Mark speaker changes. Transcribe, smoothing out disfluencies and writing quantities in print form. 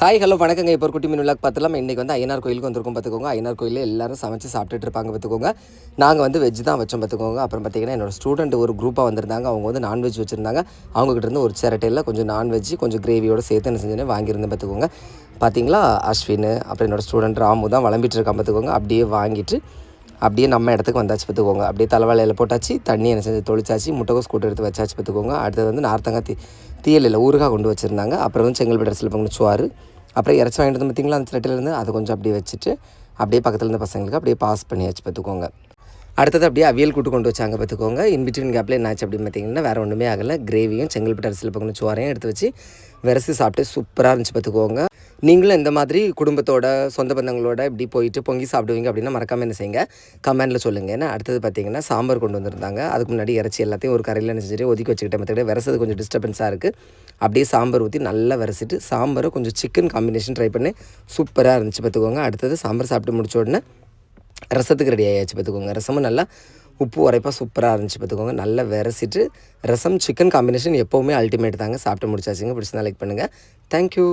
Speaker 1: Hi hello வணக்கங்க. இப்போ ஒரு குட்டி மீன் விளாக் பார்த்துலாம். இன்றைக்கி வந்து ஐயனார் கோயிலுக்கு வந்திருக்கோம் பார்த்துக்கோங்க. ஐயனார் கோயிலில் எல்லோரும் சமைச்சு சாப்பிட்டுட்டு இருப்பாங்க பார்த்துக்கோங்க. நாங்கள் வந்து வெஜ் தான் வச்சோம் பார்த்துக்கோங்க. அப்புறம் பார்த்திங்கன்னா என்னோடய ஸ்டூடெண்ட் ஒரு குரூப்பாக வந்திருந்தாங்க. அவங்க வந்து நான்வெஜ் வச்சுருந்தாங்க. அவங்ககிட்ட இருந்து ஒரு சிரட்டையில் கொஞ்சம் நான்வெஜ் கொஞ்சம் கிரேவியோடு சேர்த்து என்ன செஞ்சேன்னு வாங்கியிருந்தேன் பார்த்துக்கோங்க. பார்த்தீங்களா, அஸ்வின் அப்புறம் என்னோடய ஸ்டூடெண்ட் ராமு தான் விளம்பிட்டு இருக்கான் பார்த்துக்கோங்க. அப்படியே வாங்கிட்டு அப்படியே நம்ம இடத்துக்கு வந்தாச்சு பார்த்துக்கோங்க. அப்படியே தலைவாழையில் போட்டாச்சு, தண்ணி என்ன செஞ்சு தொளிச்சாச்சு, முட்டைகோஸ் கூட்டு எடுத்து வச்சாச்சு பார்த்துக்கோங்க. அடுத்தது வந்து நார்த்தங்காய் தீயலில் ஊறுகாய் கொண்டு வச்சுருந்தாங்க. அப்புறம் வந்து செங்கல்பட்டு அரிசியில் பங்கு சோறு, அப்புறம் இறச்சி வாங்கிட்டு வந்து பார்த்திங்களா அந்த சிரட்டிலேருந்து அதை கொஞ்சம் அப்படியே வச்சுட்டு அப்படியே பக்கத்தில் இருந்த பசங்களுக்கு அப்படியே பாஸ் பண்ணியாச்சு பார்த்துக்கோங்க. அடுத்தது அப்படியே அவியல் கூட்டு கொண்டு வச்சாங்க பார்த்துக்கோங்க. இன்பிட்வீன் கேப்பில் என்னாச்சு அப்படின்னு பார்த்திங்கன்னா வேறு ஒன்றுமே ஆகலை. கிரேவியும் செங்கல்பட்டு அரிசியில் பக்கம் சோறையும் எடுத்து வச்சு விரசி சாப்பிட்டு சூப்பராக இருந்துச்சு பார்த்துக்கோங்க. நீங்களும் இந்த மாதிரி குடும்பத்தோட சொந்த பந்தங்களோட இப்படி போயிட்டு பொங்கி சாப்பிடுவீங்க அப்படின்னா மறக்காமல் என்ன செய்யுங்க, கமெண்டில் சொல்லுங்கள். ஏன்னா அடுத்தது பார்த்திங்கன்னா சாம்பார் கொண்டு வந்திருந்தாங்க. அதுக்கு முன்னாடி இறச்சி எல்லாத்தையும் ஒரு கரையில் நினச்சிட்டு ஒதுக்கி வச்சுக்கிட்டேன். மற்றபடி விரசது கொஞ்சம் டிஸ்டர்பன்ஸாக இருக்குது. அப்படியே சாம்பார் ஊற்றி நல்லா விரசிட்டு சாம்பாரை கொஞ்சம் சிக்கன் காம்பினேஷன் ட்ரை பண்ணி சூப்பராக இருந்துச்சு பார்த்துக்கோங்க. அடுத்தது சாம்பார் சாப்பிட்டு முடிச்ச உடனே ரசத்துக்கு ரெடி ஆகியாச்சு பார்த்துக்கோங்க. ரசமும் நல்லா உப்பு உரைப்பாக சூப்பராக இருந்துச்சு பார்த்துக்கோங்க. நல்லா விரசிட்டு ரசம் சிக்கன் காம்பினேஷன் எப்போவுமே அல்டிமேட் தாங்க. சாப்பிட்டு முடிச்சாச்சுங்க. பிடிச்சிருந்தா லைக் பண்ணுங்கள். தேங்க்யூ.